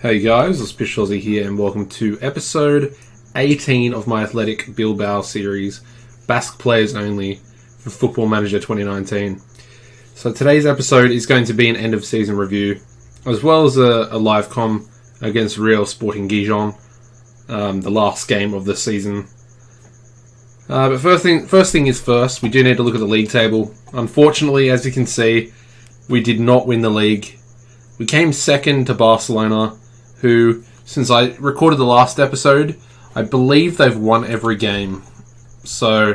Hey guys, AuspiciousAussie here and welcome to episode 18 of my Athletic Bilbao series, Basque Players Only for Football Manager 2019. So today's episode is going to be an end of season review, as well as a live com against Real Sporting Gijon, the last game of the season. But first thing is first, we do need to look at the league table. Unfortunately, as you can see, we did not win the league. We came second to Barcelona, who, since I recorded the last episode, I believe they've won every game. So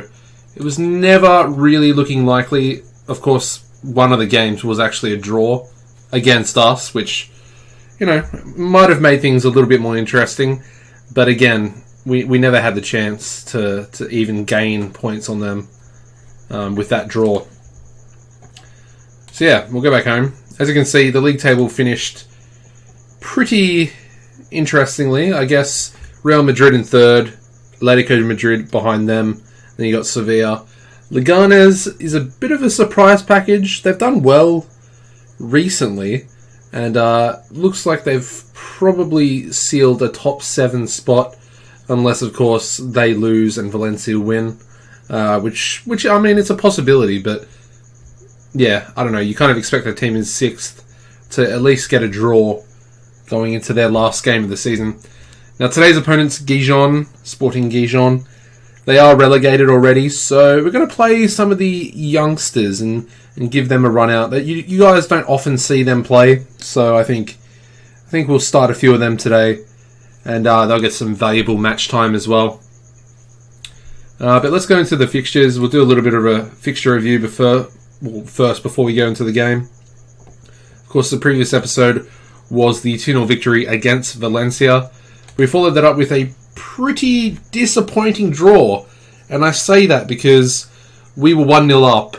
it was never really looking likely. Of course, one of the games was actually a draw against us, which, might have made things a little bit more interesting. But again, we never had the chance to even gain points on them with that draw. So yeah, we'll go back home. As you can see, the league table finished pretty interestingly. I guess Real Madrid in third, Atletico Madrid behind them. Then you got Sevilla. Leganes is a bit of a surprise package. They've done well recently, and looks like they've probably sealed a top 7 spot, unless of course they lose and Valencia win, which I mean, it's a possibility, but yeah, I don't know. You kind of expect a team in 6th to at least get a draw going into their last game of the season. Now, today's opponents, Gijon, Sporting Gijon, they are relegated already, so we're going to play some of the youngsters and give them a run out. That you guys don't often see them play, so I think we'll start a few of them today, and they'll get some valuable match time as well. But let's go into the fixtures. We'll do a little bit of a fixture review before we go into the game. Of course, the previous episode was the 2-0 victory against Valencia. We followed that up with a pretty disappointing draw. And I say that because we were 1-0 up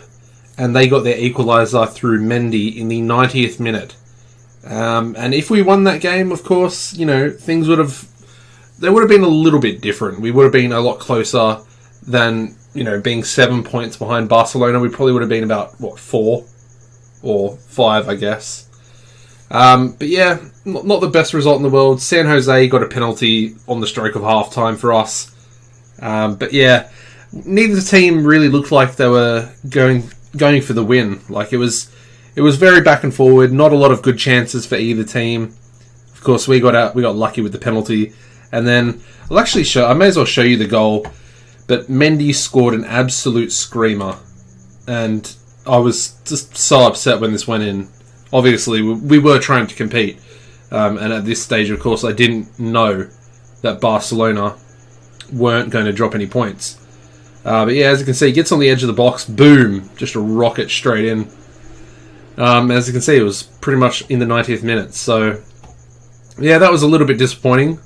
and they got their equaliser through Mendy in the 90th minute. And if we won that game, of course, things would have been a little bit different. We would have been a lot closer than, being 7 points behind Barcelona. We probably would have been about, 4 or 5, I guess. But yeah, not the best result in the world. San Jose got a penalty on the stroke of half-time for us. But yeah, neither team really looked like they were going for the win. Like, it was very back and forward, not a lot of good chances for either team. Of course, we got lucky with the penalty. And then, I may as well show you the goal. But Mendy scored an absolute screamer. And I was just so upset when this went in. Obviously, we were trying to compete. And at this stage, of course, I didn't know that Barcelona weren't going to drop any points. But yeah, as you can see, he gets on the edge of the box. Boom! Just a rocket straight in. As you can see, it was pretty much in the 90th minute. So, yeah, that was a little bit disappointing.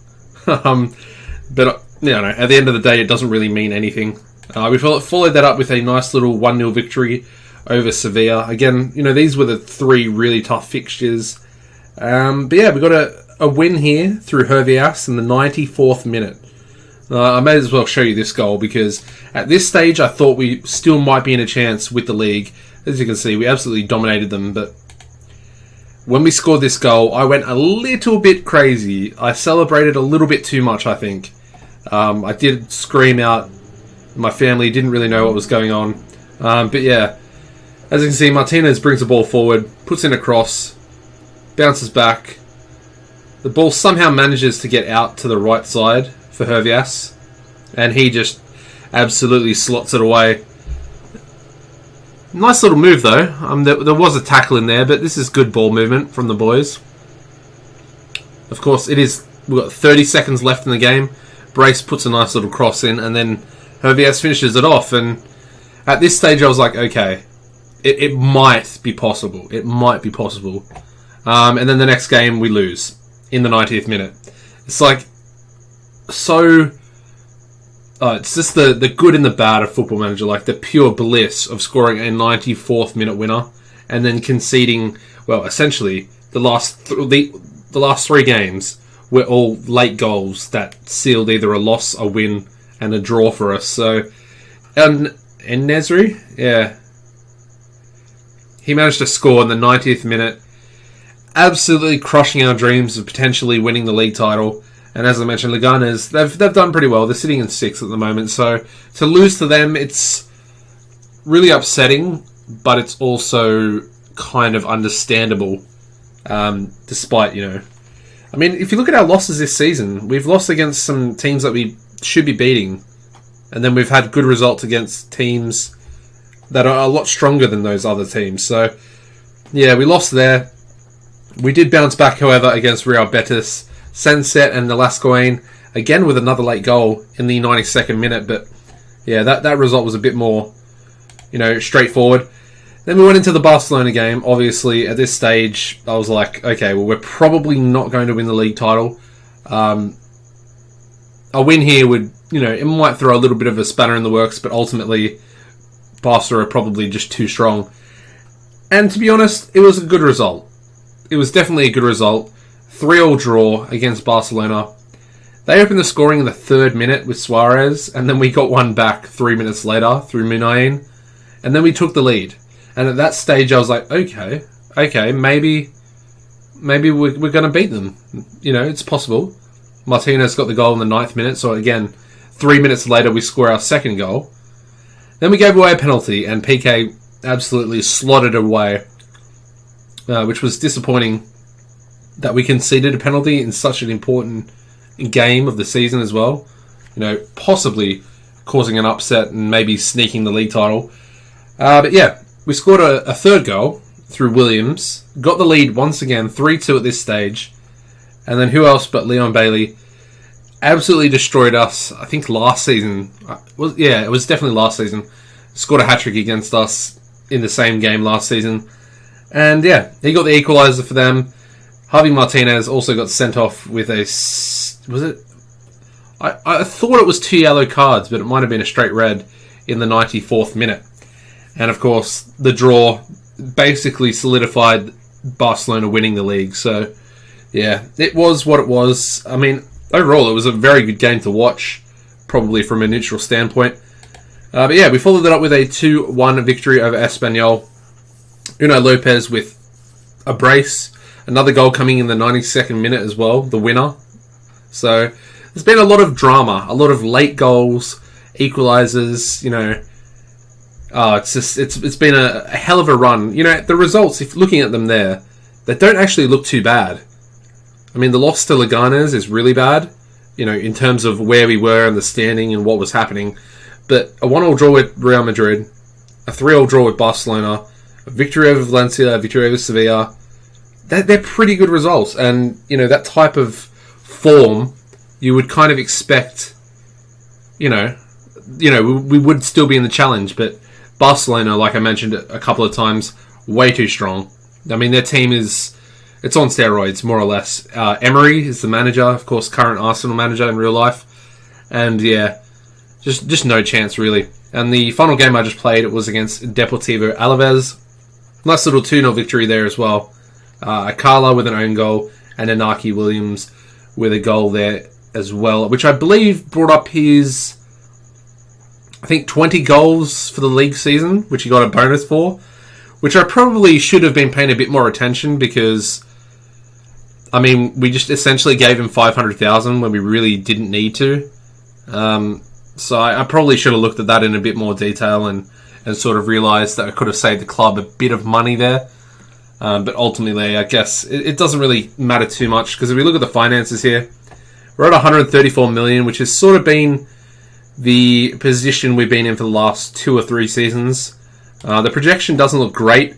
But, at the end of the day, it doesn't really mean anything. We followed that up with a nice little 1-0 victory over Sevilla. Again, these were the 3 really tough fixtures. But yeah, we got a win here through Hervias in the 94th minute. I may as well show you this goal because at this stage I thought we still might be in a chance with the league. As you can see, we absolutely dominated them, but when we scored this goal, I went a little bit crazy. I celebrated a little bit too much, I think. I did scream out. My family didn't really know what was going on. But yeah, as you can see, Martinez brings the ball forward, puts in a cross, bounces back. The ball somehow manages to get out to the right side for Hervias, and he just absolutely slots it away. Nice little move though. There was a tackle in there, but this is good ball movement from the boys. Of course, we've got 30 seconds left in the game. Brace puts a nice little cross in, and then Hervias finishes it off. And at this stage, I was like, okay, it might be possible. It might be possible. And then the next game, we lose in the 90th minute. It's like, so... it's just the good and the bad of Football Manager, like the pure bliss of scoring a 94th minute winner and then conceding, well, essentially, the last 3 games were all late goals that sealed either a loss, a win, and a draw for us. So, and Nesri, yeah, he managed to score in the 90th minute. absolutely crushing our dreams of potentially winning the league title. And as I mentioned, Leganes, they've done pretty well. They're sitting in 6th at the moment. So to lose to them, it's really upsetting, but it's also kind of understandable. Despite, I mean, if you look at our losses this season, we've lost against some teams that we should be beating. And then we've had good results against teams that are a lot stronger than those other teams. So, yeah, we lost there. We did bounce back, however, against Real Betis, Sunset and Lascoain, again with another late goal in the 92nd minute. But, yeah, that result was a bit more, straightforward. Then we went into the Barcelona game. Obviously, at this stage, I was like, okay, well, we're probably not going to win the league title. A win here would, it might throw a little bit of a spanner in the works, but ultimately, Barca are probably just too strong. And to be honest, it was a good result. It was definitely a good result. 3-3 draw against Barcelona. They opened the scoring in the 3rd minute with Suarez, and then we got one back 3 minutes later through Muniain, and then we took the lead. And at that stage, I was like, okay, maybe we're going to beat them. It's possible. Martinez got the goal in the 9th minute, so again, 3 minutes later, we score our 2nd goal. Then we gave away a penalty, and PK absolutely slotted away, which was disappointing that we conceded a penalty in such an important game of the season as well. Possibly causing an upset and maybe sneaking the league title. But yeah, we scored a 3rd goal through Williams, got the lead once again, 3-2 at this stage, and then who else but Leon Bailey absolutely destroyed us, I think last season. It was definitely last season. Scored a hat-trick against us in the same game last season. And yeah, he got the equaliser for them. Javi Martinez also got sent off with a... Was it? I thought it was 2 yellow cards, but it might have been a straight red in the 94th minute. And of course, the draw basically solidified Barcelona winning the league. So, yeah, it was what it was. I mean, overall, it was a very good game to watch, probably from a neutral standpoint. But yeah, we followed it up with a 2-1 victory over Espanyol. Unai Lopez with a brace. Another goal coming in the 92nd minute as well, the winner. So, there's been a lot of drama, a lot of late goals, equalisers, it's been a hell of a run. The results, if looking at them there, they don't actually look too bad. I mean, the loss to Leganes is really bad, in terms of where we were and the standing and what was happening. But a 1-1 draw with Real Madrid, a 3-3 draw with Barcelona, a victory over Valencia, a victory over Sevilla, they're pretty good results. And, that type of form, you would kind of expect, we would still be in the challenge, but Barcelona, like I mentioned a couple of times, way too strong. I mean, their team it's on steroids, more or less. Emery is the manager, of course, current Arsenal manager in real life. And yeah, just no chance, really. And the final game I just played, it was against Deportivo Alaves. Nice little 2-0 victory there as well. Akala with an own goal, and Inaki Williams with a goal there as well, which I believe brought up his... 20 goals for the league season, which he got a bonus for, which I probably should have been paying a bit more attention because, I mean, we just essentially gave him 500,000 when we really didn't need to. So I probably should have looked at that in a bit more detail and sort of realised that I could have saved the club a bit of money there. But ultimately, I guess it doesn't really matter too much because if we look at the finances here, we're at 134 million, which has sort of been the position we've been in for the last 2 or 3 seasons. The projection doesn't look great.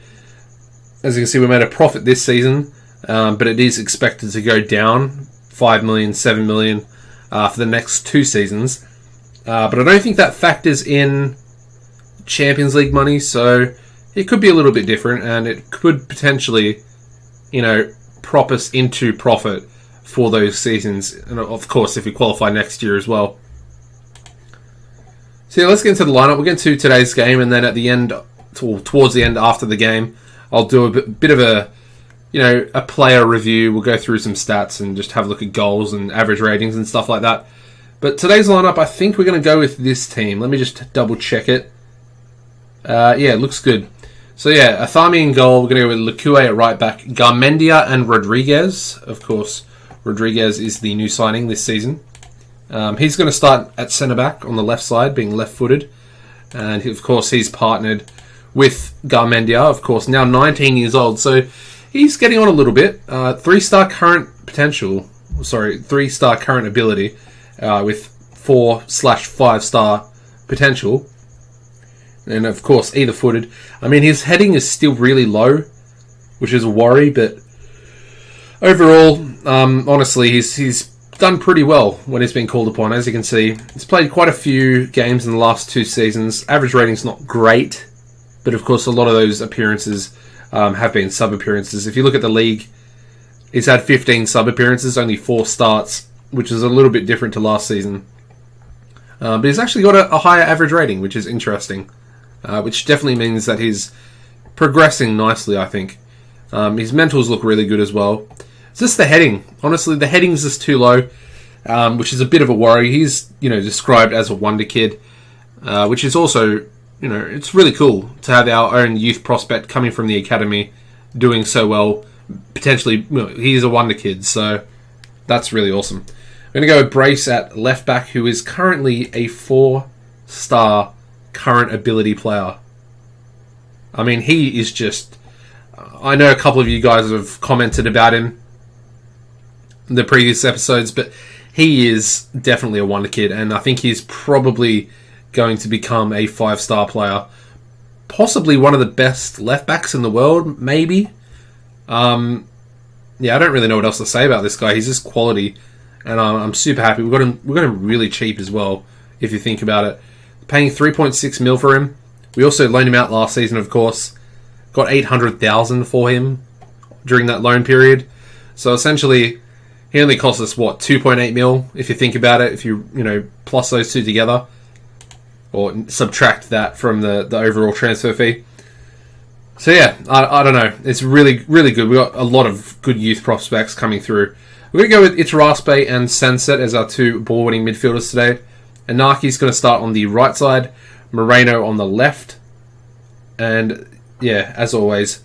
As you can see, we made a profit this season, but it is expected to go down 5 million, 7 million for the next 2 seasons. But I don't think that factors in Champions League money, so it could be a little bit different, and it could potentially, prop us into profit for those seasons. And of course, if we qualify next year as well. So yeah, let's get into the lineup. We'll get into today's game, and then at the end, towards the end after the game, I'll do a bit of a player review. We'll go through some stats and just have a look at goals and average ratings and stuff like that. But today's lineup, I think we're going to go with this team. Let me just double check it. Yeah, it looks good. So yeah, Athami in goal. We're going to go with Lekue at right back. Garmendia and Rodriguez. Of course, Rodriguez is the new signing this season. He's going to start at centre back on the left side, being left-footed. And of course, he's partnered with Garmendia, of course, now 19 years old. So he's getting on a little bit. 3-star current potential. Sorry, 3-star current ability with 4/5-star potential. And of course, either footed. I mean, his heading is still really low, which is a worry, but overall, honestly, he's done pretty well when he's been called upon. As you can see, he's played quite a few games in the last 2 seasons. Average rating's not great, but of course, a lot of those appearances have been sub-appearances. If you look at the league, he's had 15 sub-appearances, only 4 starts, which is a little bit different to last season. But he's actually got a higher average rating, which is interesting. Which definitely means that he's progressing nicely, I think. His mentals look really good as well. It's just the heading. Honestly, the heading's just too low, which is a bit of a worry. He's, described as a wonder kid, which is also, it's really cool to have our own youth prospect coming from the academy doing so well. Potentially, he's a wonder kid, so that's really awesome. I'm going to go with Brace at left back, who is currently a 4-star current ability player. I mean, he is just... I know a couple of you guys have commented about him in the previous episodes, but he is definitely a wonder kid, and I think he's probably going to become a 5-star player. Possibly one of the best left backs in the world, maybe. I don't really know what else to say about this guy. He's just quality, and I'm super happy. We got him really cheap as well, if you think about it. Paying 3.6 mil for him. We also loaned him out last season, of course. Got 800,000 for him during that loan period. So essentially, he only cost us 2.8 mil if you think about it. If you plus those two together, or subtract that from the overall transfer fee. So yeah, I don't know. It's really really good. We got a lot of good youth prospects coming through. We're going to go with Itaraspé and Sunset as our 2 ball-winning midfielders today. Inaki's going to start on the right side, Moreno on the left, and yeah, as always,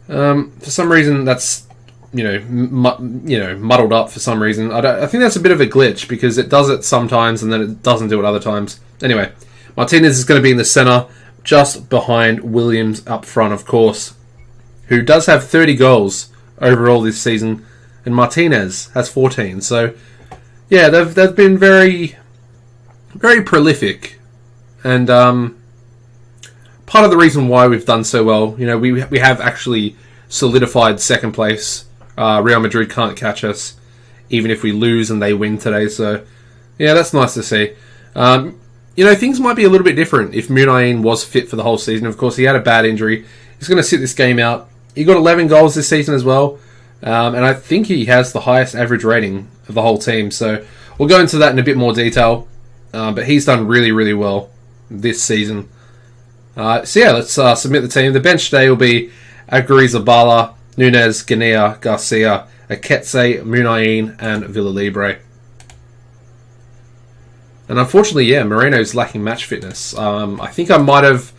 for some reason that's muddled up for some reason. I think that's a bit of a glitch because it does it sometimes and then it doesn't do it other times. Anyway, Martinez is going to be in the center, just behind Williams up front, of course, who does have 30 goals overall this season, and Martinez has 14. So yeah, they've been very prolific, and part of the reason why we've done so well, we have actually solidified second place. Real Madrid can't catch us, even if we lose and they win today. So yeah, that's nice to see. Things might be a little bit different if Munayin was fit for the whole season. Of course, he had a bad injury. He's going to sit this game out. He got 11 goals this season as well, and I think he has the highest average rating of the whole team. So we'll go into that in a bit more detail. But he's done really, really well this season. So yeah, let's submit the team. The bench today will be Aguirre-Zabala, Nunez, Ganea, Garcia, Aketse, Munayin, and Villalibre. And unfortunately, yeah, Moreno's lacking match fitness. I think I might have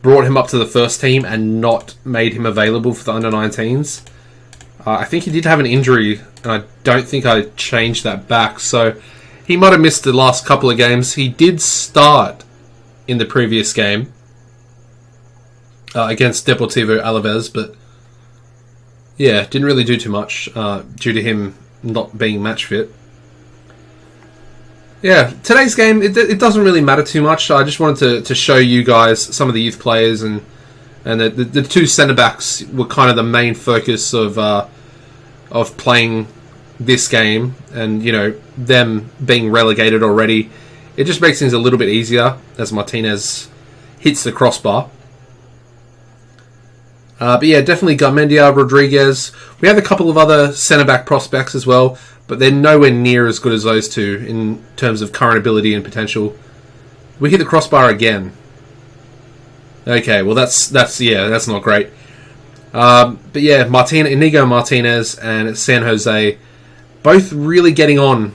brought him up to the first team and not made him available for the under-19s. I think he did have an injury, and I don't think I changed that back. So he might have missed the last couple of games. He did start in the previous game against Deportivo Alaves, but yeah, didn't really do too much due to him not being match fit. Yeah, today's game, it doesn't really matter too much. I just wanted to show you guys some of the youth players, and the 2 centre-backs were kind of the main focus of playing this game, and them being relegated already. It just makes things a little bit easier as Martinez hits the crossbar. But yeah, definitely Garmendia, Rodriguez. We have a couple of other centre-back prospects as well, but they're nowhere near as good as those two in terms of current ability and potential. We hit the crossbar again. Okay, well that's not great. But yeah, Inigo Martinez and San Jose, both really getting on.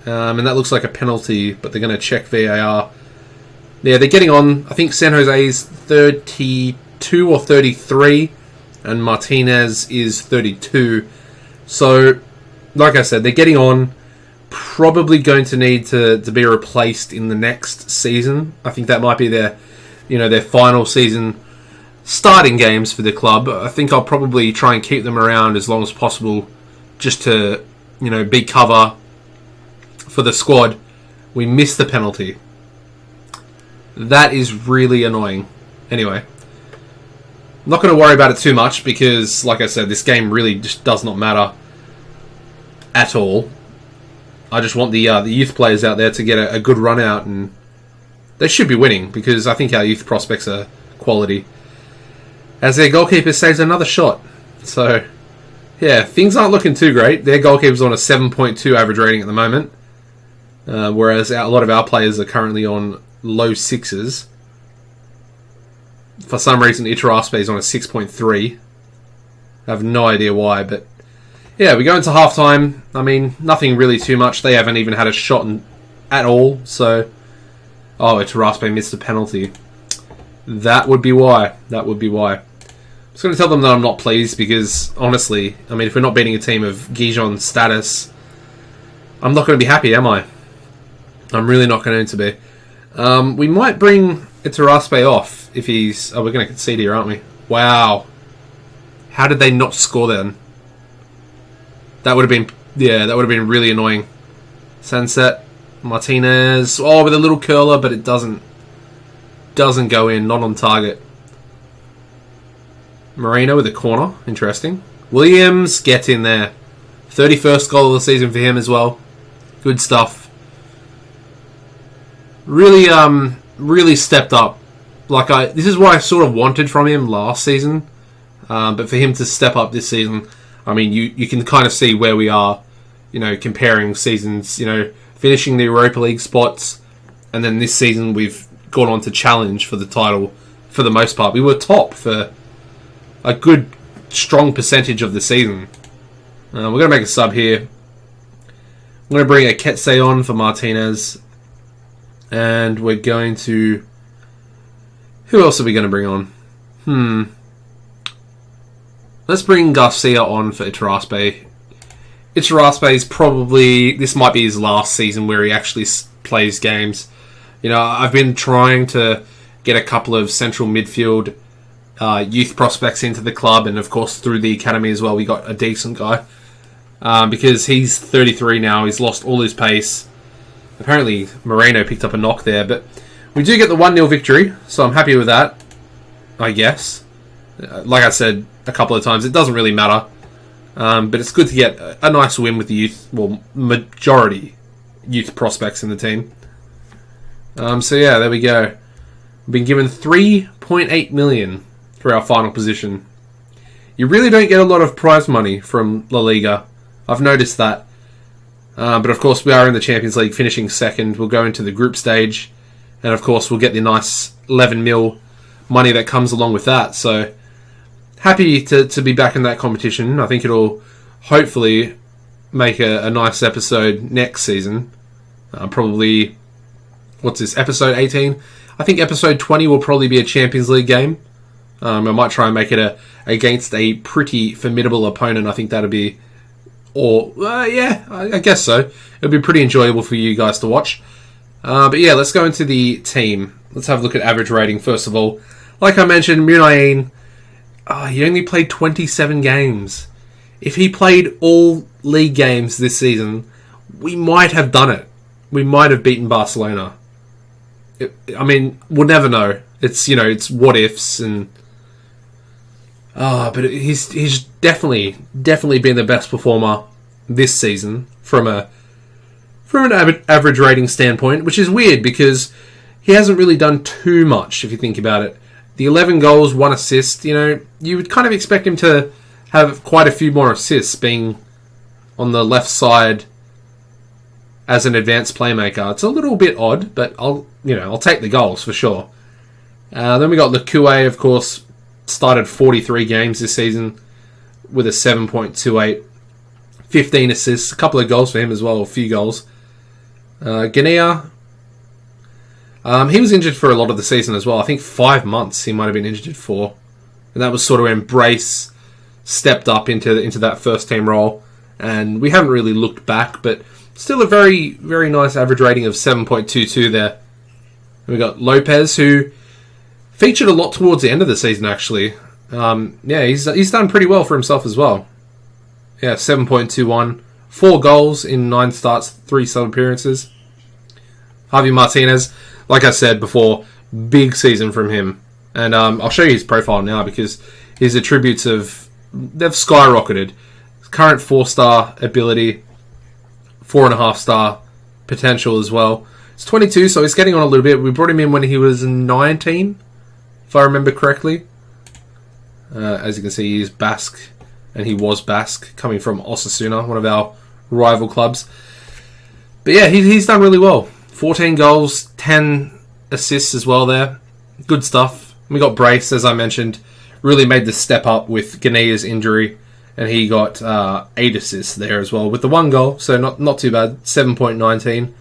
And that looks like a penalty, but they're going to check VAR. Yeah, they're getting on. I think San Jose's 32 32 or 33, and Martinez is 32. So, like I said, they're getting on. Probably going to need to be replaced in the next season. I think that might be their final season starting games for the club. I think I'll probably try and keep them around as long as possible, just to be cover for the squad. We missed the penalty. That is really annoying. Anyway, I'm not going to worry about it too much because, like I said, this game really just does not matter at all. I just want the youth players out there to get a good run out, and they should be winning because I think our youth prospects are quality. As their goalkeeper saves another shot. So, yeah, things aren't looking too great. Their goalkeeper's on a 7.2 average rating at the moment, whereas a lot of our players are currently on low 6s. For some reason, Iturraspe is on a 6.3. I have no idea why, but yeah, we go into halftime. I mean, nothing really too much. They haven't even had a shot at all. So, Iturraspe missed a penalty. That would be why. I'm just going to tell them that I'm not pleased because, honestly, I mean, if we're not beating a team of Gijon status, I'm not going to be happy, am I? I'm really not going to be. We might bring Iturraspe off if he's... Oh, we're going to concede here, aren't we? Wow. How did they not score then? That would have been... Yeah, that would have been really annoying. Sunset. Martinez. Oh, with a little curler, but it doesn't go in. Not on target. Moreno with a corner. Interesting. Williams, get in there. 31st goal of the season for him as well. Good stuff. Really stepped up. This is what I sort of wanted from him last season. But for him to step up this season, I mean, you can kind of see where we are, comparing seasons, finishing the Europa League spots, and then this season we've gone on to challenge for the title for the most part. We were top for a good, strong percentage of the season. We're going to make a sub here. I'm going to bring Aketse on for Martinez. And we're going to... Who else are we going to bring on? Let's bring Garcia on for Iturraspe. Iturraspe is probably... This might be his last season where he actually plays games. I've been trying to get a couple of central midfield youth prospects into the club, and of course through the academy as well we got a decent guy. Because he's 33 now, he's lost all his pace. Apparently Moreno picked up a knock there, but we do get the 1-0 victory, so I'm happy with that, I guess. Like I said a couple of times, it doesn't really matter. But it's good to get a nice win with the youth, well, majority youth prospects in the team. So yeah, there we go. We've been given 3.8 million for our final position. You really don't get a lot of prize money from La Liga. I've noticed that. But of course we are in the Champions League, finishing second. We'll go into the group stage, and of course we'll get the nice 11 mil money that comes along with that. So happy to be back in that competition. I think it'll hopefully make a nice episode next season. Probably, what's this, episode 18? I think episode 20 will probably be a Champions League game. I might try and make it against a pretty formidable opponent. I think that'll be... I guess so. It'll be pretty enjoyable for you guys to watch. But yeah, let's go into the team. Let's have a look at average rating first of all. Like I mentioned, Munain, he only played 27 games. If he played all league games this season, we might have done it. We might have beaten Barcelona. We'll never know. It's what ifs, and but he's definitely been the best performer this season from an average rating standpoint, which is weird because he hasn't really done too much if you think about it. The 11 goals, 1 assist, you would kind of expect him to have quite a few more assists, being on the left side as an advanced playmaker. It's a little bit odd, but I'll take the goals for sure. Then we got Lekue, of course, started 43 games this season with a 7.28, 15 assists, a couple of goals for him as well, a few goals. Guinea, he was injured for a lot of the season as well. I think 5 months he might have been injured for. and that was sort of when Brace stepped up into that first team role, and we haven't really looked back, but still a very, very nice average rating of 7.22 there. And we got Lopez, who featured a lot towards the end of the season, actually. He's done pretty well for himself as well. 7.21. 4 goals in 9 starts, 3 sub appearances. Javi Martinez, like I said before, big season from him. And I'll show you his profile now because his attributes they've skyrocketed. Current 4-star ability, 4.5-star potential as well. He's 22, so he's getting on a little bit. We brought him in when he was 19, if I remember correctly. As you can see, he's Basque, and he was Basque, coming from Osasuna, one of our rival clubs. But yeah, he's done really well. 14 goals, 10 assists as well there. Good stuff. We got Brace, as I mentioned, really made the step up with Ganea's injury, and he got 8 assists there as well with the 1 goal, so not too bad, 7.19.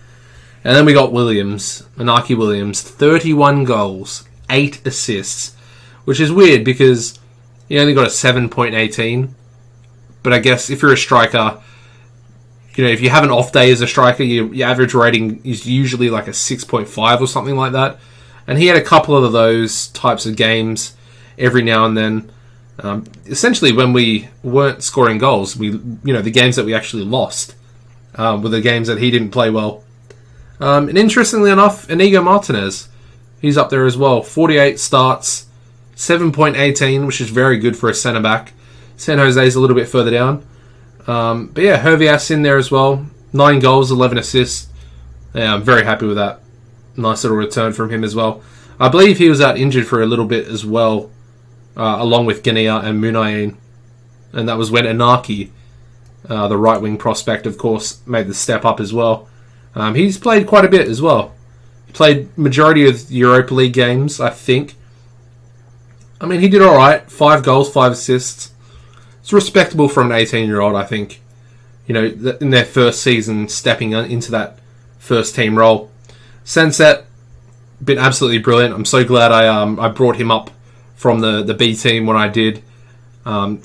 And then we got Williams, Inaki Williams, 31 goals, 8 assists, which is weird because he only got a 7.18. But I guess if you're a striker, if you have an off day as a striker, your average rating is usually like a 6.5 or something like that. And he had a couple of those types of games every now and then. Essentially, when we weren't scoring goals, the games that we actually lost were the games that he didn't play well. And interestingly enough, Inigo Martinez, he's up there as well. 48 starts, 7.18, which is very good for a centre back. San Jose's a little bit further down. But yeah, Hervias in there as well. 9 goals, 11 assists. Yeah, I'm very happy with that. Nice little return from him as well. I believe he was out injured for a little bit as well, along with Ganea and Munayin. And that was when Inaki, the right-wing prospect, of course, made the step up as well. He's played quite a bit as well. He played majority of Europa League games, I think. I mean, he did alright. 5 goals, 5 assists. It's respectable for an 18-year-old, I think. In their first season, stepping into that first team role. Sunset, been absolutely brilliant. I'm so glad I brought him up from the B team when I did.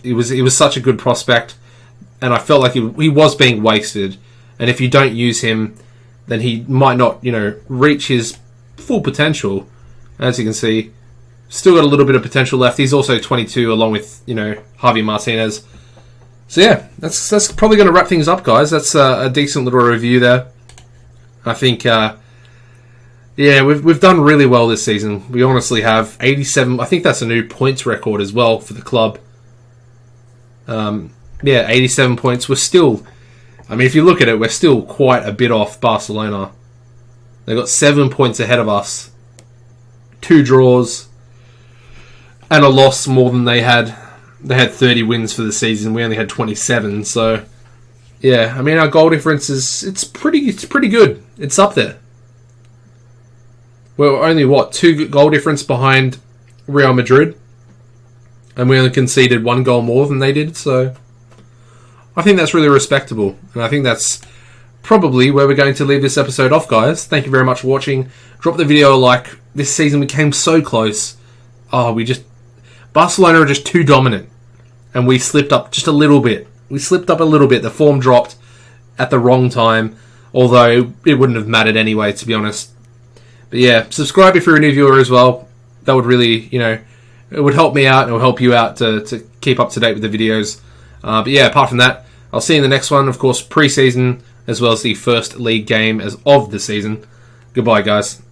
He was such a good prospect, and I felt like he was being wasted. And if you don't use him, then he might not, reach his full potential. As you can see, still got a little bit of potential left. He's also 22, along with Javi Martinez. So yeah, that's probably going to wrap things up, guys. That's a decent little review there. I think. We've done really well this season. We honestly have 87. I think that's a new points record as well for the club. 87 points. We're still, if you look at it, we're still quite a bit off Barcelona. They've got 7 points ahead of us. 2 draws and a loss more than they had. They had 30 wins for the season. We only had 27. So, yeah, our goal difference it's pretty good. It's up there. We're only, 2 goal difference behind Real Madrid. And we only conceded 1 goal more than they did. So I think that's really respectable. And I think that's probably where we're going to leave this episode off, guys. Thank you very much for watching. Drop the video a like. This season we came so close. Barcelona are just too dominant. And we slipped up just a little bit. The form dropped at the wrong time. Although it wouldn't have mattered anyway, to be honest. But yeah, subscribe if you're a new viewer as well. That would really, it would help me out and it will help you out to keep up to date with the videos. But yeah, apart from that, I'll see you in the next one. Of course, pre-season, as well as the first league game of the season. Goodbye, guys.